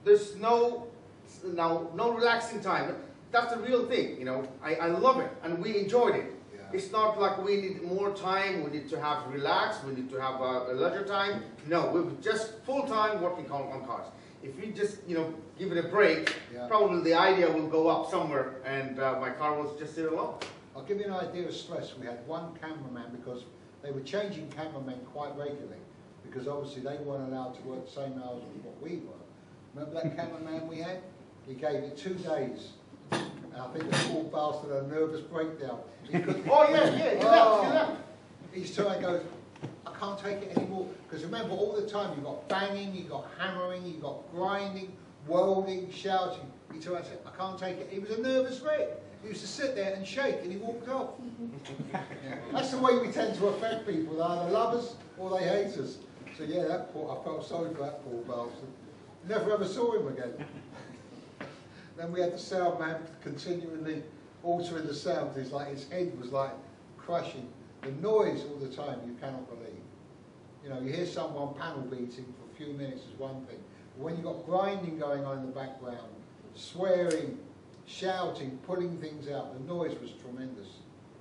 there's no relaxing time. That's the real thing, you know. I love it, and we enjoyed it. Yeah. It's not like we need more time, we need to have relax, we need to have a leisure time. No, we're just full time working on cars. If we just, you know, give it a break, yeah, probably the idea will go up somewhere, and my car will just sit alone. I'll give you an idea of stress. We had one cameraman because they were changing cameramen quite regularly, because obviously they weren't allowed to work the same hours as what we were. Remember that cameraman we had? He gave it 2 days. And I think the poor bastard had a nervous breakdown. Oh yeah, he left. He's trying to go, I can't take it anymore. Because remember, all the time you've got banging, you've got hammering, you've got grinding, welding, shouting. He tried to say, I can't take it. He was a nervous wreck. He used to sit there and shake, and he walked off. That's the way we tend to affect people. They either love us or they hate us. So yeah, I felt sorry for that poor bastard. Never ever saw him again. Then we had the sound man continually altering the sound. It's like his head was like crushing. The noise all the time, you cannot believe. You know, you hear someone panel beating for a few minutes is one thing. But when you've got grinding going on in the background, swearing, shouting, pulling things out, the noise was tremendous.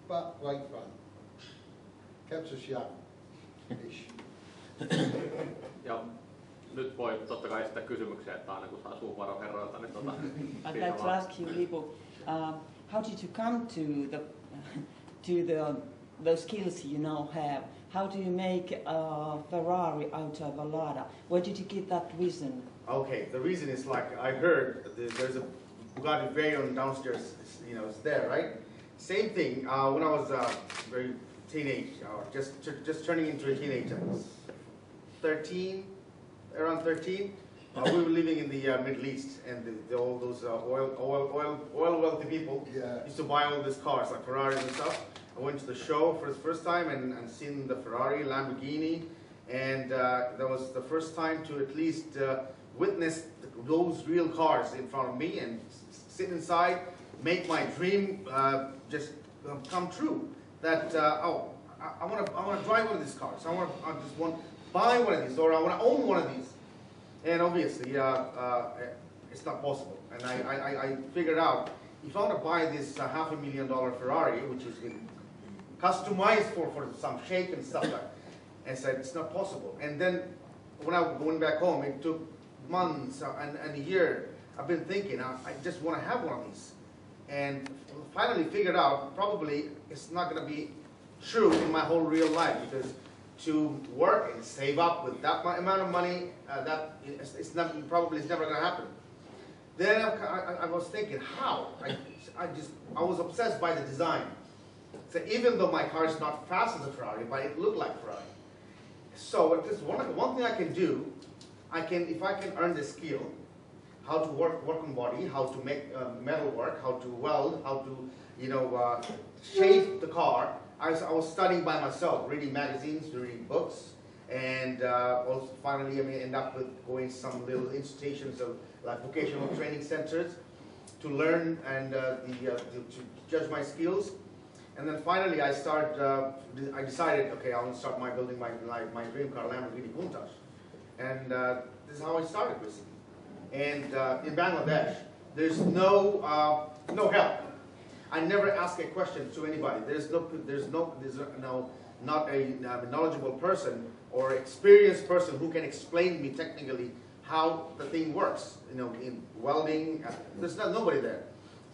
But great fun. Kept us young-ish. Ja nyt voi totta kai sitä kysymyksiä, että aina kun saa suunvaron herroilta, niin I'd like to ask you, Leepu, how did you come to the skills you now have? How do you make a Ferrari out of a Lada? Where did you get that reason? Okay, the reason is like I heard there's a Bugatti Veyron downstairs, you know, it's there, right? Same thing when I was very teenage, just turning into a teenager, 13. Around 13, we were living in the Middle East, and all those oil wealthy people used to buy all these cars, like Ferraris and stuff. I went to the show for the first time and seen the Ferrari, Lamborghini, and that was the first time to at least witness those real cars in front of me and sit inside, make my dream just come true. That I want to drive one of these cars. I just want buy one of these, or I want to own one of these. And obviously, it's not possible. And I figured out, if I want to buy this $500,000 Ferrari, which has been customized for some shape and stuff like that, and said, it's not possible. And then, when I went back home, it took months and a year. I've been thinking, I just want to have one of these. And finally figured out, probably it's not going to be true in my whole real life, because to work and save up with that amount of money, it's never going to happen. Then I was thinking, how? I was obsessed by the design. So even though my car is not fast as a Ferrari, but it looked like Ferrari. So there's one thing I can do. If I can earn the skill, how to work on body, how to make metal work, how to weld, how to shape the car. I was studying by myself, reading magazines, reading books, and also finally I end up with going to some little institutions of like vocational training centers to learn and to judge my skills. And then finally I decided, okay, I want to start building my dream car, Lamborghini Countach. And this is how I started basically. And in Bangladesh, there's no help. I never ask a question to anybody. There's not a knowledgeable person or experienced person who can explain to me technically how the thing works. You know, in welding, there's nobody there.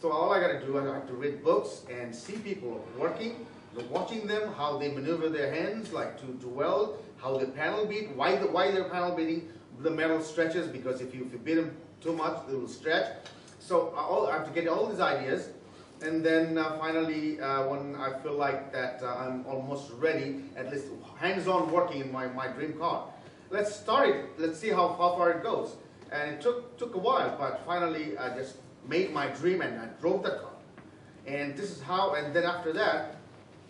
So all I got to do, I have to read books and see people working, watching them, how they maneuver their hands, like to weld, how the panel beat, why they're panel beating. The metal stretches because if you beat them too much, they will stretch. So I have to get all these ideas. And then finally, when I feel like that I'm almost ready, at least hands-on working in my dream car, let's start it. Let's see how far it goes. And it took a while, but finally I just made my dream and I drove that car. And this is how. And then after that,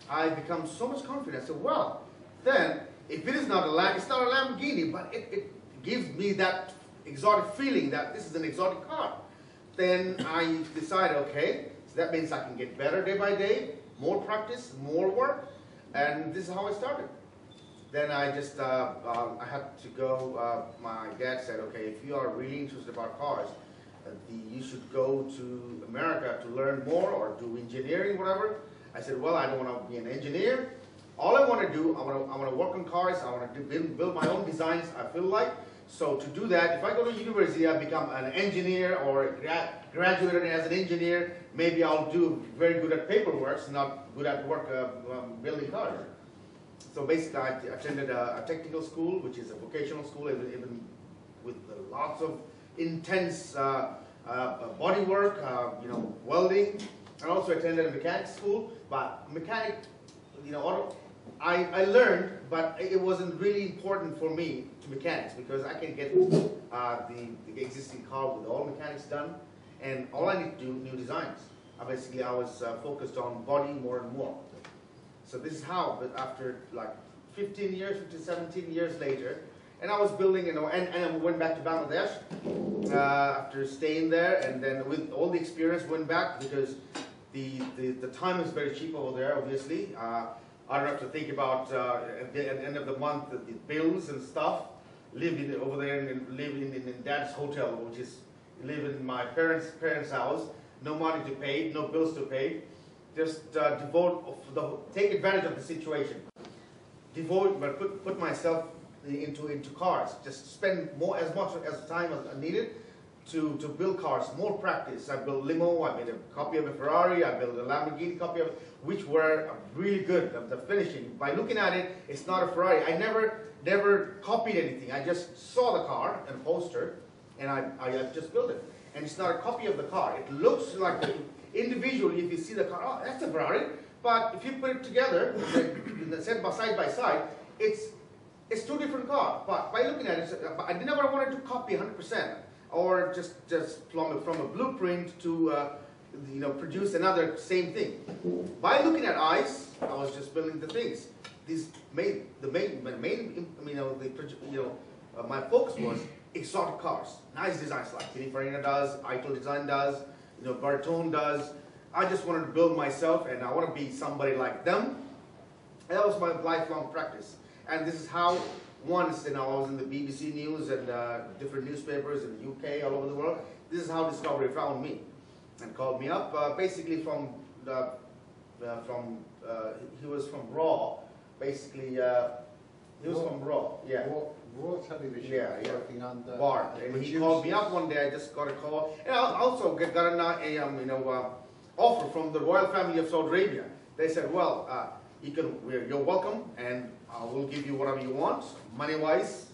I become so much confident. I said, well, then if it is not it's not a Lamborghini, but it gives me that exotic feeling that this is an exotic car. Then I decided, okay. That means I can get better day by day, more practice, more work, and this is how I started. then I just, I had to go, my dad said, okay, if you are really interested about cars, you should go to America to learn more or do engineering, whatever. I said, well, I don't want to be an engineer. All I want to do, I want to work on cars, I want to build my own designs, I feel like. So to do that, if I go to university, I become an engineer or graduated as an engineer, maybe I'll do very good at paperwork, not good at work building cars. So basically, I attended a technical school, which is a vocational school, even with lots of intense body work, you know, welding. I also attended a mechanics school, but mechanic, you know, I learned, but it wasn't really important for me to mechanics because I can get the existing car with all mechanics done, and all I need to do new designs. Basically, I was focused on body more and more. So this is how, but after like 15 years, 17 years later, and I was building, you know, and I went back to Bangladesh after staying there, and then with all the experience went back because the time is very cheap over there, obviously. I don't have to think about at the end of the month the bills and stuff. Live over there and live in Dad's hotel, which is live in my parents' house. No money to pay, no bills to pay. Just take advantage of the situation. Put myself into cars. Just spend as much time as needed to build cars. More practice. I built limo. I made a copy of a Ferrari. I built a Lamborghini copy of it, which were really good. The finishing. By looking at it, it's not a Ferrari. I never copied anything. I just saw the car and poster, and I just built it. And it's not a copy of the car. It looks like individually, if you see the car, oh, that's a Ferrari. But if you put it together, side by side, it's two different cars. But by looking at it, I never wanted to copy 100%, or just from a blueprint to you know, produce another same thing. By looking at eyes, I was just building the things. My focus was exotic cars, nice designs like Pininfarina does, Eitel Design does, you know, Bartone does. I just wanted to build myself, and I want to be somebody like them. And that was my lifelong practice. And this is how once, you know, I was in the BBC News and different newspapers in the UK, all over the world. This is how Discovery found me and called me up. Basically he was from Raw. Basically, he was from Raw. Yeah. Raw Television. Yeah, yeah. Working under Bart, and he called me up one day. I just got a call, and I also got an offer from the royal family of Saudi Arabia. They said, "Well, you're welcome, and we'll give you whatever you want, money-wise.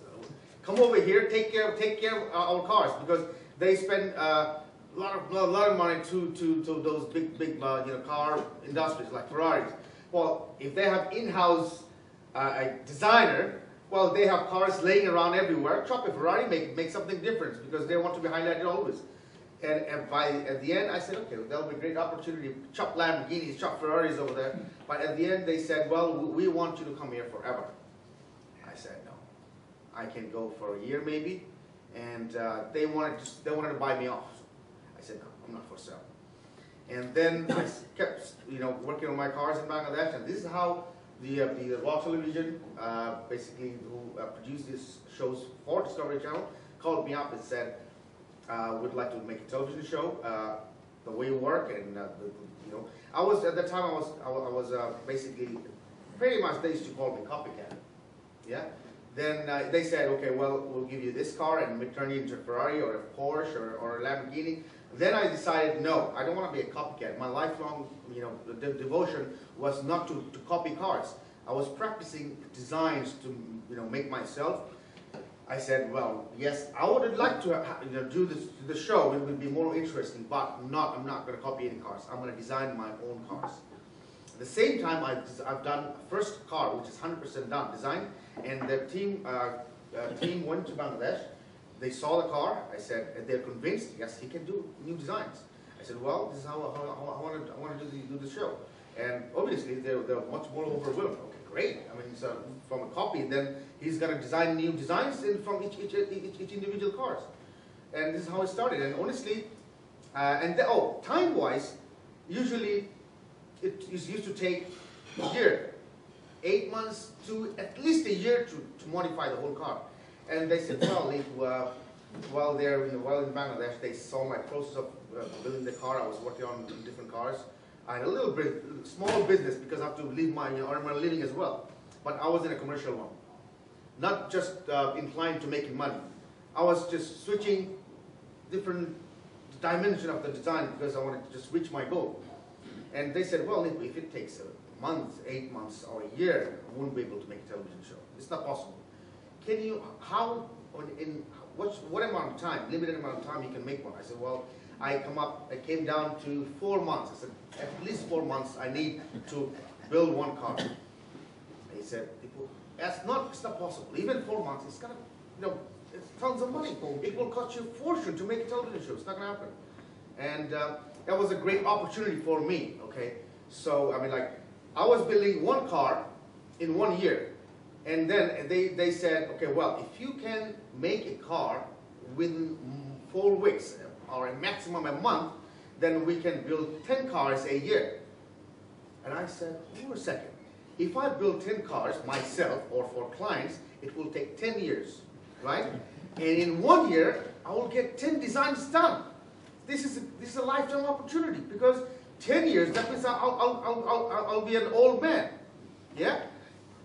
Come over here, take care of our cars because they spend a lot of money to those big car industries like Ferraris. Well, if they have in-house a designer." Well, they have cars laying around everywhere. Chop a Ferrari, make something different because they want to be highlighted always. And at the end, I said, okay, that'll be a great opportunity. Chop Lamborghinis, chop Ferraris over there. But at the end, they said, well, we want you to come here forever. I said, no, I can go for a year maybe. And they wanted to buy me off. I said, no, I'm not for sale. And then I kept, working on my cars in Bangladesh, and this is how the Raw Television, basically who produced these shows for Discovery Channel, called me up and said, "Would like to make a television show. The way you work, and I was at the time I was basically pretty much they used to call me copycat. Yeah. Then they said, okay, well, we'll give you this car and we'll turn you into a Ferrari or a Porsche or a Lamborghini. Then I decided, no, I don't want to be a copycat. My lifelong, devotion was not to copy cars. I was practicing designs to, make myself. I said, well, yes, I would like to, do the show. It would be more interesting, but I'm not going to copy any cars. I'm going to design my own cars. At the same time, I've done a first car, which is 100% done, designed, and the team went to Bangladesh. They saw the car. I said, and they're convinced, yes, he can do new designs. I said, well, this is how I want to do the show. And obviously, they're much more overwhelmed. Okay, great. I mean, so from a copy, then he's going to design new designs from each individual cars. And this is how it started. And honestly, time-wise, usually it used to take a year. 8 months to at least a year to modify the whole car. And they said, well, while they're in Bangladesh, they saw my process of building the car. I was working on different cars. I had a little bit, small business because I have to leave earn my living as well. But I was in a commercial one. Not just inclined to making money. I was just switching different dimension of the design because I wanted to just reach my goal. And they said, well, if it takes a month, 8 months, or a year, I won't be able to make a television show. It's not possible. Can you, what amount of time, limited amount of time you can make one? I said, well, I came down to 4 months. I said, at least 4 months I need to build one car. And he said, it's not possible. Even 4 months, it's gonna, it's tons of money. It will cost you a fortune to make a television show. It's not gonna happen. And that was a great opportunity for me, okay? So, I mean, like, I was building one car in 1 year. And then they said, okay, well, if you can make a car within 4 weeks, or a maximum a month, then we can build 10 cars a year. And I said, hold on a second. If I build 10 cars myself or for clients, it will take 10 years, right? And in 1 year, I will get 10 designs done. This is a lifetime opportunity because 10 years, that means I'll be an old man, yeah?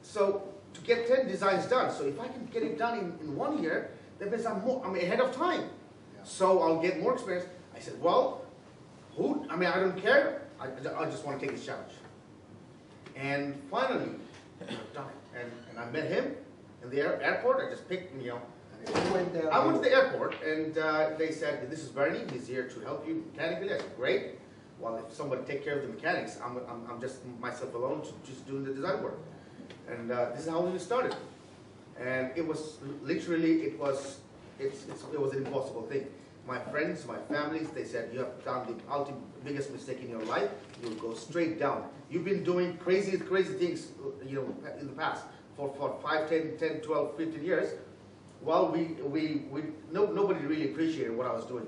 So to get 10 designs done, so if I can get it done in 1 year, that means I'm ahead of time. Yeah. So I'll get more experience. I said, well, I don't care. I just want to take this challenge. And finally, I've done it. And I met him in the airport. I just picked, I went to the airport and they said, this is Bernie. He's here to help you mechanically. I said, great. Well, if somebody take care of the mechanics, I'm just myself alone, just doing the design work. And this is how we started. And it was literally, it was an impossible thing. My friends, my families, they said, you have done the biggest mistake in your life. You'll go straight down. You've been doing crazy things, in the past for 5, 10, 12, 15 years. Well, nobody really appreciated what I was doing.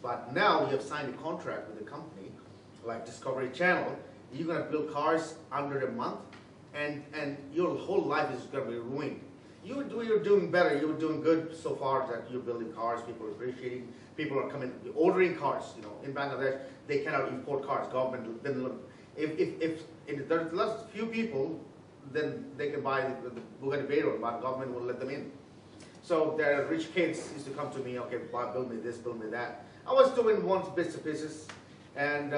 But now we have signed a contract with a company like Discovery Channel. You're going to build cars under a month, and your whole life is going to be ruined. You're doing better. You're doing good so far that you're building cars. People are appreciating. People are coming, ordering cars. In Bangladesh, they cannot import cars. Government then if there's less few people, then they can buy the Bugatti Veyron, but government will let them in. So there are rich kids used to come to me. Okay, build me this, build me that. I was doing bits and pieces, and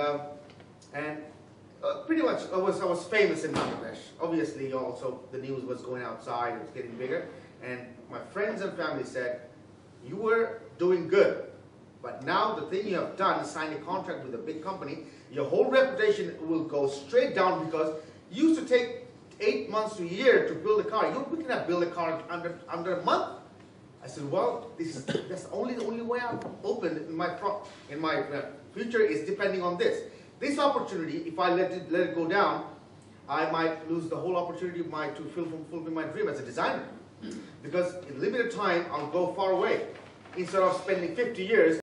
pretty much I was famous in Bangladesh. Obviously, also the news was going outside; it was getting bigger. And my friends and family said, "You were doing good, but now the thing you have done is signed a contract with a big company. Your whole reputation will go straight down because you used to take 8 months to a year to build a car. We cannot build a car under a month." I said, well, that's the only way I'm open in my future is depending on this. This opportunity, if I let it go down, I might lose the whole opportunity to fulfill my dream as a designer. Because in limited time, I'll go far away. Instead of spending 50 years